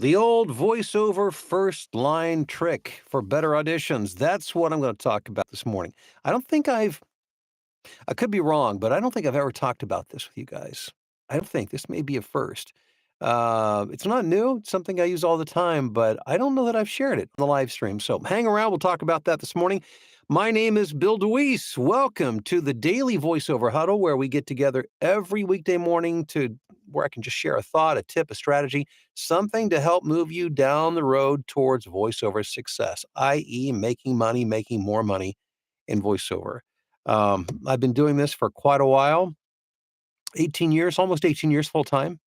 The old voiceover first line trick for better auditions. That's what I'm going to talk about this morning. I don't think I could be wrong, but I don't think I've ever talked about this with you guys. I don't think this may be a first. It's not new. It's something I use all the time, but I don't know that I've shared it on the live stream. So hang around. We'll talk about that this morning. My name is Bill DeWees. Welcome to the daily voiceover huddle where we get together every weekday morning to where I can just share a thought, a tip, a strategy, something to help move you down the road towards voiceover success, i.e., making money, making more money in voiceover. I've been doing this for quite a while, 18 years, almost 18 years full time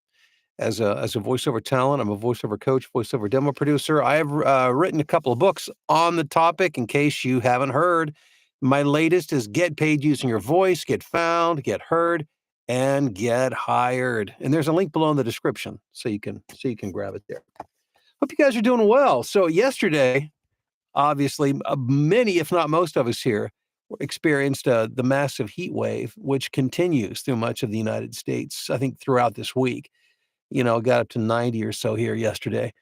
as a voiceover talent. I'm a voiceover coach, voiceover demo producer. I have written a couple of books on the topic in case you haven't heard. My latest is Get Paid Using Your Voice, Get Found, Get Heard, and Get Hired. And there's a link below in the description so you can grab it there. Hope you guys are doing well. So yesterday, obviously, many, if not most of us here, experienced the massive heat wave, which continues through much of the United States, I think throughout this week. Got up to 90 or so here yesterday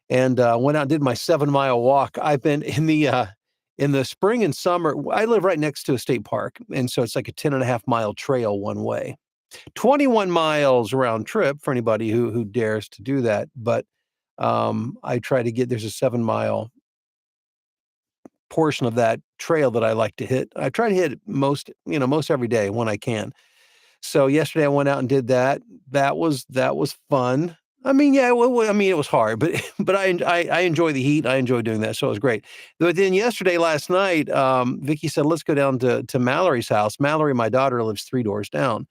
and went out and did my 7-mile walk. I've been in the spring and summer. I live right next to a state park. And so it's like a 10.5-mile trail one way, 21 miles round trip for anybody who dares to do that. But I try to there's a 7-mile portion of that trail that I like to hit. I try to hit it most every day when I can. So yesterday I went out and did that. That was fun. I mean, yeah, it was hard, but but I enjoy the heat. I enjoy doing that, so it was great. But then last night, Vicky said, "Let's go down to Mallory's house." Mallory, my daughter, lives 3 doors down,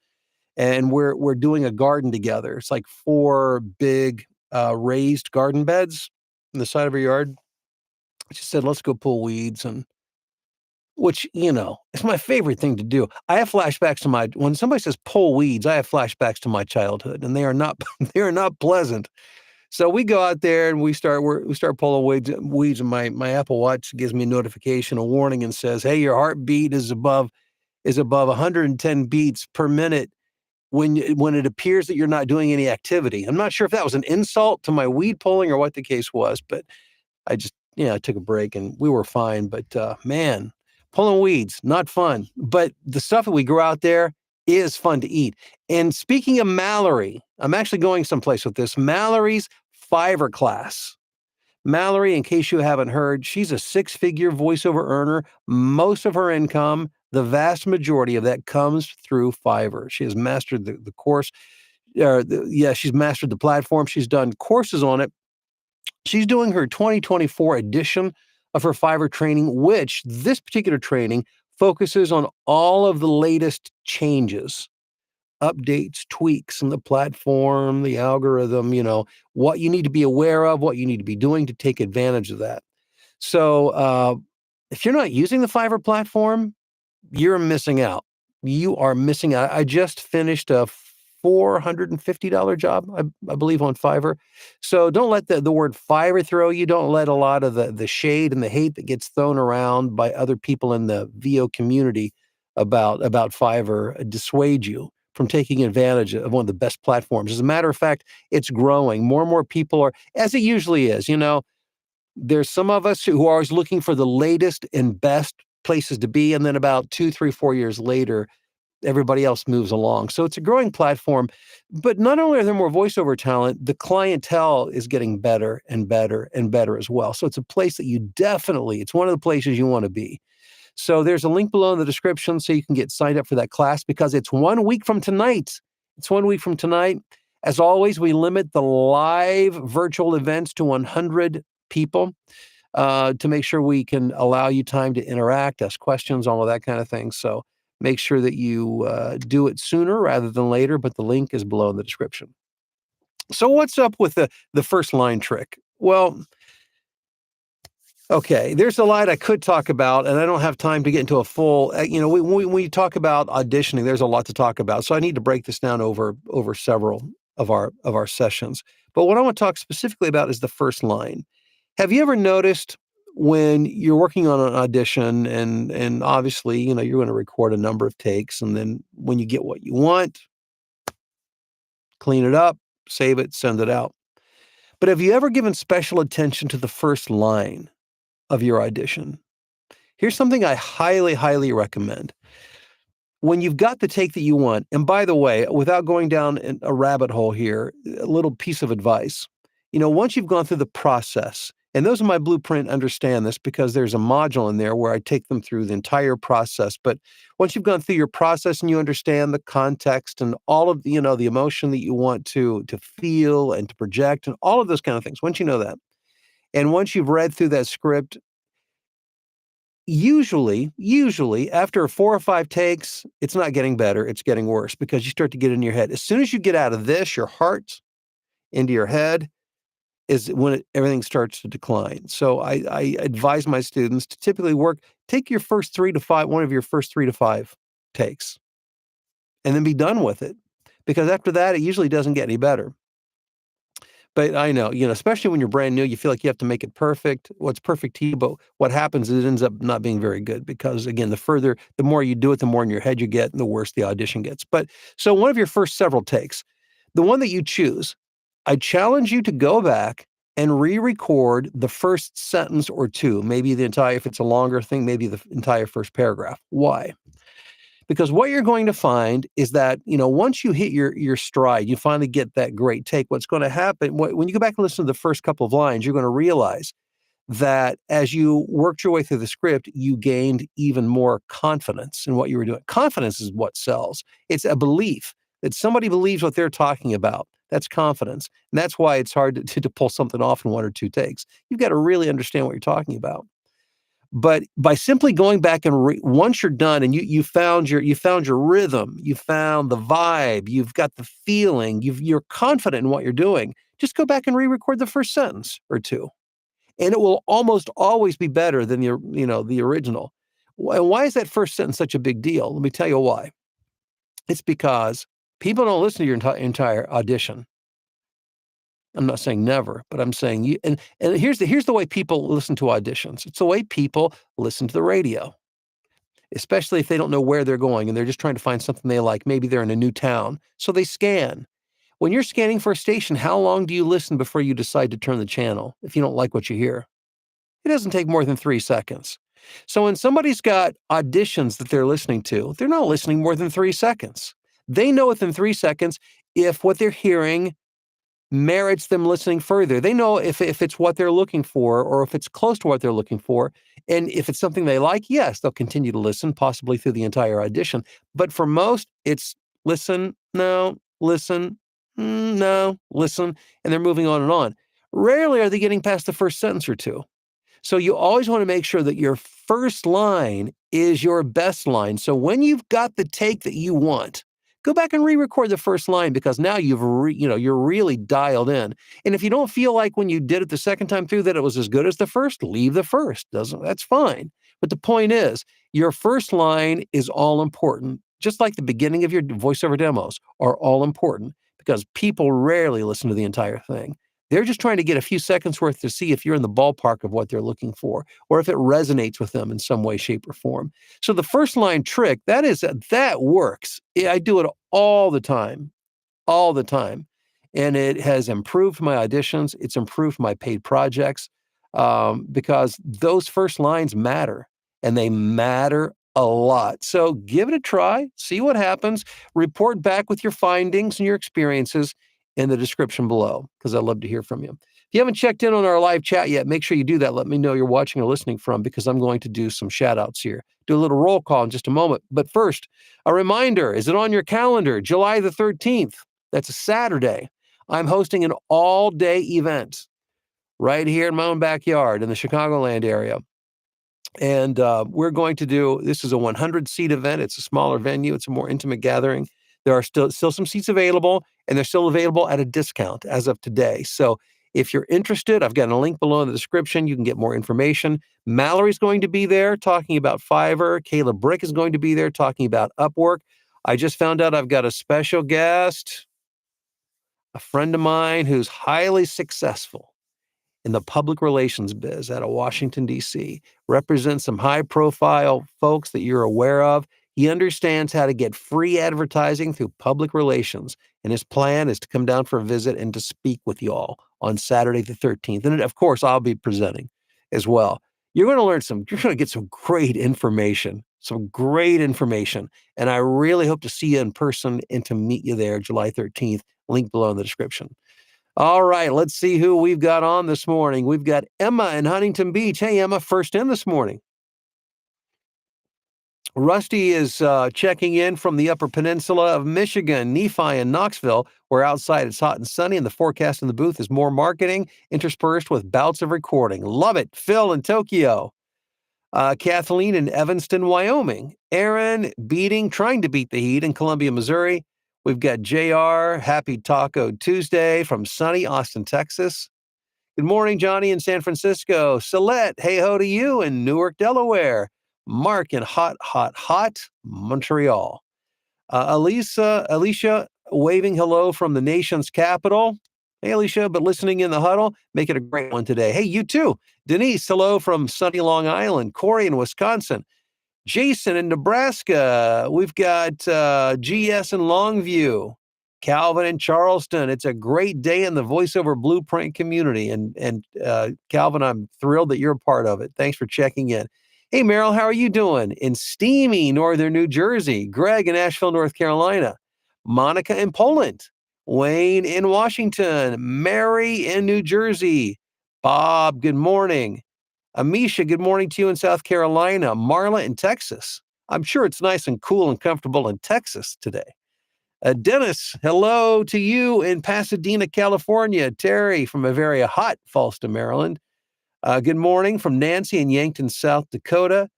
and we're doing a garden together. It's like 4 big raised garden beds in the side of her yard. She said, "Let's go pull weeds," and which, is my favorite thing to do. I have flashbacks to when somebody says pull weeds, I have flashbacks to my childhood, and they are not they are not pleasant. So we go out there and we start pulling weeds, and my Apple Watch gives me a notification, a warning, and says, "Hey, your heartbeat is above 110 beats per minute when it appears that you're not doing any activity." I'm not sure if that was an insult to my weed pulling or what the case was, but I took a break and we were fine. But man, pulling weeds, not fun. But the stuff that we grow out there is fun to eat. And speaking of Mallory, I'm actually going someplace with this. Mallory's Fiverr class. Mallory, in case you haven't heard, she's a 6-figure voiceover earner. Most of her income, the vast majority of that comes through Fiverr. She has mastered the course. She's mastered the platform. She's done courses on it. She's doing her 2024 edition of her Fiverr training, which this particular training focuses on all of the latest changes, updates, tweaks in the platform, the algorithm, what you need to be aware of, what you need to be doing to take advantage of that. So if you're not using the Fiverr platform, you're missing out. You are missing out. I just finished a $450 job, I believe, on Fiverr. So don't let the word Fiverr throw you. Don't let a lot of the shade and the hate that gets thrown around by other people in the VO community about Fiverr dissuade you from taking advantage of one of the best platforms. As a matter of fact, it's growing. More and more people are, as it usually is. There's some of us who are always looking for the latest and best places to be, and then about 2, 3, 4 years later, everybody else moves along. So it's a growing platform. But not only are there more voiceover talent, the clientele is getting better and better and better as well. So it's a place that it's one of the places you want to be. So there's a link below in the description so you can get signed up for that class, because it's 1 week from tonight. It's 1 week from tonight. As always, we limit the live virtual events to 100 people to make sure we can allow you time to interact, ask questions, all of that kind of thing. So make sure that you do it sooner rather than later, but the link is below in the description. So what's up with the first line trick? Well, okay, there's a lot I could talk about, and I don't have time to get into a full, when we talk about auditioning, there's a lot to talk about. So I need to break this down over several of our sessions. But what I want to talk specifically about is the first line. Have you ever noticed when you're working on an audition and obviously, you're going to record a number of takes, and then when you get what you want, clean it up, save it, send it out. But have you ever given special attention to the first line of your audition? Here's something I highly, highly recommend. When you've got the take that you want, and by the way, without going down a rabbit hole here, a little piece of advice. Once you've gone through the process, and those in my blueprint understand this because there's a module in there where I take them through the entire process. But once you've gone through your process and you understand the context and all of the emotion that you want to feel and to project and all of those kind of things, once you know that, and once you've read through that script, usually after 4 or 5 takes, it's not getting better, it's getting worse because you start to get in your head. As soon as you get out of this, your heart into your head is when everything starts to decline. So I advise my students to typically take your first 3 to 5, one of your first 3 to 5 takes, and then be done with it, because after that, it usually doesn't get any better. But I know, especially when you're brand new, you feel like you have to make it perfect. What's perfect to you, but what happens is it ends up not being very good because, again, the more you do it, the more in your head you get, and the worse the audition gets. But so one of your first several takes, the one that you choose, I challenge you to go back and re-record the first sentence or two, maybe the entire, if it's a longer thing, maybe the entire first paragraph. Why? Because what you're going to find is that, once you hit your stride, you finally get that great take. What's going to happen when you go back and listen to the first couple of lines, you're going to realize that as you worked your way through the script, you gained even more confidence in what you were doing. Confidence is what sells. It's a belief that somebody believes what they're talking about. That's confidence. And that's why it's hard to pull something off in 1 or 2 takes. You've got to really understand what you're talking about. But by simply going back and once you're done and you found your rhythm, you found the vibe, you've got the feeling, you're confident in what you're doing, just go back and re-record the first sentence or two, and it will almost always be better than the original. Why is that first sentence such a big deal? Let me tell you why. It's because people don't listen to your entire audition. I'm not saying never, but I'm saying you. And here's the way people listen to auditions. It's the way people listen to the radio, especially if they don't know where they're going and they're just trying to find something they like. Maybe they're in a new town, so they scan. When you're scanning for a station, how long do you listen before you decide to turn the channel if you don't like what you hear? It doesn't take more than 3 seconds. So when somebody's got auditions that they're listening to, they're not listening more than 3 seconds. They know within 3 seconds if what they're hearing merits them listening further. They know if it's what they're looking for or if it's close to what they're looking for. And if it's something they like, yes, they'll continue to listen, possibly through the entire audition. But for most, it's listen, no, listen, no, listen, and they're moving on and on. Rarely are they getting past the first sentence or two. So you always want to make sure that your first line is your best line. So when you've got the take that you want, go back and re-record the first line because now you're really dialed in. And if you don't feel like when you did it the second time through that it was as good as the first, leave the first. That's fine. But the point is, your first line is all important. Just like the beginning of your voiceover demos are all important because people rarely listen to the entire thing. They're just trying to get a few seconds worth to see if you're in the ballpark of what they're looking for, or if it resonates with them in some way, shape, or form. So the first line trick, that works. I do it all the time. And it has improved my auditions. It's improved my paid projects because those first lines matter, and they matter a lot. So give it a try, see what happens, report back with your findings and your experiences in the description below, because I'd love to hear from you. If you haven't checked in on our live chat yet, make sure you do that. Let me know you're watching or listening from, because I'm going to do some shout outs here. Do a little roll call in just a moment. But first, a reminder, is it on your calendar? July the 13th. That's a Saturday. I'm hosting an all-day event right here in my own backyard in the Chicagoland area. And we're going to this is a 100-seat event. It's a smaller venue. It's a more intimate gathering. There are still some seats available, and they're still available at a discount as of today. So if you're interested, I've got a link below in the description. You can get more information. Mallory's going to be there talking about Fiverr. Kayla Brick is going to be there talking about Upwork. I just found out I've got a special guest, a friend of mine who's highly successful in the public relations biz out of Washington, D.C., represents some high-profile folks that you're aware of. He understands how to get free advertising through public relations, and his plan is to come down for a visit and to speak with you all on Saturday the 13th. And of course, I'll be presenting as well. You're going to get some great information, And I really hope to see you in person and to meet you there July 13th. Link below in the description. All right, let's see who we've got on this morning. We've got Emma in Huntington Beach. Hey, Emma, first in this morning. Rusty is checking in from the Upper Peninsula of Michigan, Nephi and Knoxville, where outside it's hot and sunny, and the forecast in the booth is more marketing interspersed with bouts of recording. Love it. Phil in Tokyo. Kathleen in Evanston, Wyoming. Aaron trying to beat the heat in Columbia, Missouri. We've got JR, Happy Taco Tuesday from sunny Austin, Texas. Good morning, Johnny in San Francisco. Celeste, hey ho to you in Newark, Delaware. Mark in hot Montreal. Alicia, waving hello from the nation's capital. Hey, Alicia, but listening in the huddle, make it a great one today. Hey, you too. Denise, hello from sunny Long Island. Corey in Wisconsin. Jason in Nebraska. We've got GS in Longview. Calvin in Charleston. It's a great day in the voiceover blueprint community. And Calvin, I'm thrilled that you're a part of it. Thanks for checking in. Hey, Meryl, how are you doing? In steamy northern New Jersey. Greg in Asheville, North Carolina. Monica in Poland. Wayne in Washington. Mary in New Jersey. Bob, good morning. Amisha, good morning to you in South Carolina. Marla in Texas. I'm sure it's nice and cool and comfortable in Texas today. Dennis, hello to you in Pasadena, California. Terry from a very hot Falston, Maryland. Good morning from Nancy in Yankton, South Dakota.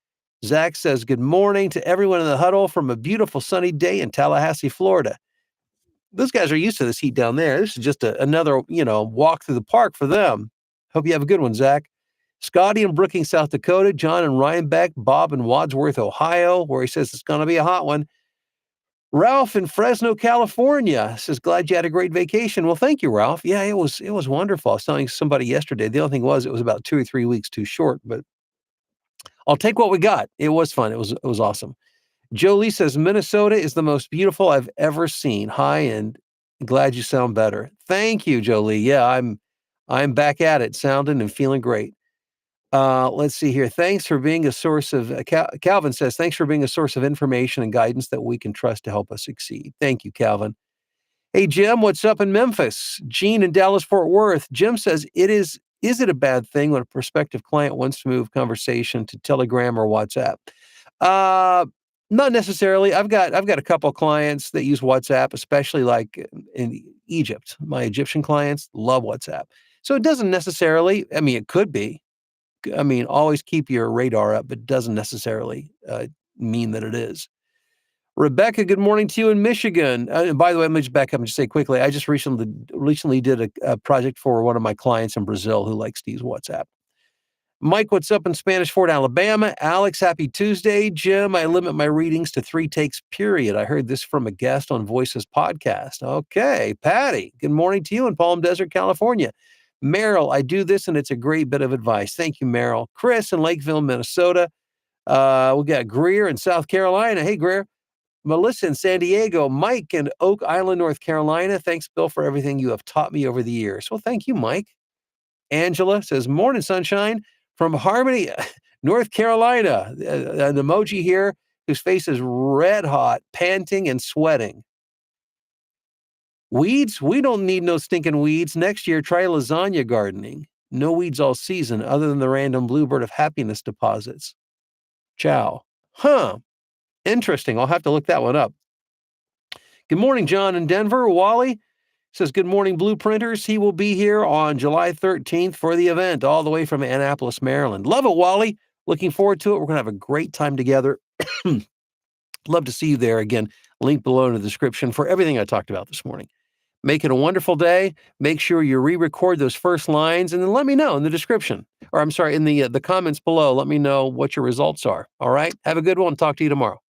Zach says, good morning to everyone in the huddle from a beautiful sunny day in Tallahassee, Florida. Those guys are used to this heat down there. This is just another, walk through the park for them. Hope you have a good one, Zach. Scotty in Brookings, South Dakota. John in Rhinebeck. Bob in Wadsworth, Ohio, where he says it's going to be a hot one. Ralph in Fresno, California says, glad you had a great vacation. Well, thank you, Ralph. Yeah, it was wonderful. I was telling somebody yesterday, the only thing was it was about 2 or 3 weeks too short, but I'll take what we got. It was fun. It was awesome. Jolie says, Minnesota is the most beautiful I've ever seen. Hi, and glad you sound better. Thank you, Jolie. Yeah, I'm back at it, sounding and feeling great. Let's see here. Thanks for being a source of, Calvin says, thanks for being a source of information and guidance that we can trust to help us succeed. Thank you, Calvin. Hey, Jim, what's up in Memphis? Gene in Dallas, Fort Worth. Jim says, is it a bad thing when a prospective client wants to move conversation to Telegram or WhatsApp? Not necessarily. I've got a couple of clients that use WhatsApp, especially like in Egypt. My Egyptian clients love WhatsApp. So it doesn't necessarily, it could be. Always keep your radar up, but it doesn't necessarily mean that it is. Rebecca, good morning to you in Michigan. And by the way, let me just back up and just say quickly, I just recently did a project for one of my clients in Brazil who likes to use WhatsApp. Mike, what's up in Spanish Fort, Alabama? Alex, happy Tuesday. Jim, I limit my readings to 3 takes, period. I heard this from a guest on Voices podcast. Okay. Patty, good morning to you in Palm Desert, California. Merrill, I do this and it's a great bit of advice. Thank you, Merrill. Chris in Lakeville, Minnesota. We got Greer in South Carolina. Hey, Greer. Melissa in San Diego. Mike in Oak Island, North Carolina. Thanks, Bill, for everything you have taught me over the years. Well, thank you, Mike. Angela says, morning, sunshine. From Harmony, North Carolina. An emoji here whose face is red hot, panting and sweating. Weeds? We don't need no stinking weeds. Next year, try lasagna gardening. No weeds all season other than the random bluebird of happiness deposits. Ciao. Huh. Interesting. I'll have to look that one up. Good morning, John in Denver. Wally says, good morning, Blueprinters. He will be here on July 13th for the event, all the way from Annapolis, Maryland. Love it, Wally. Looking forward to it. We're going to have a great time together. Love to see you there. Again, link below in the description for everything I talked about this morning. Make it a wonderful day. Make sure you re-record those first lines and then let me know in the description. Or I'm sorry, in the comments below, let me know what your results are. All right? Have a good one. Talk to you tomorrow.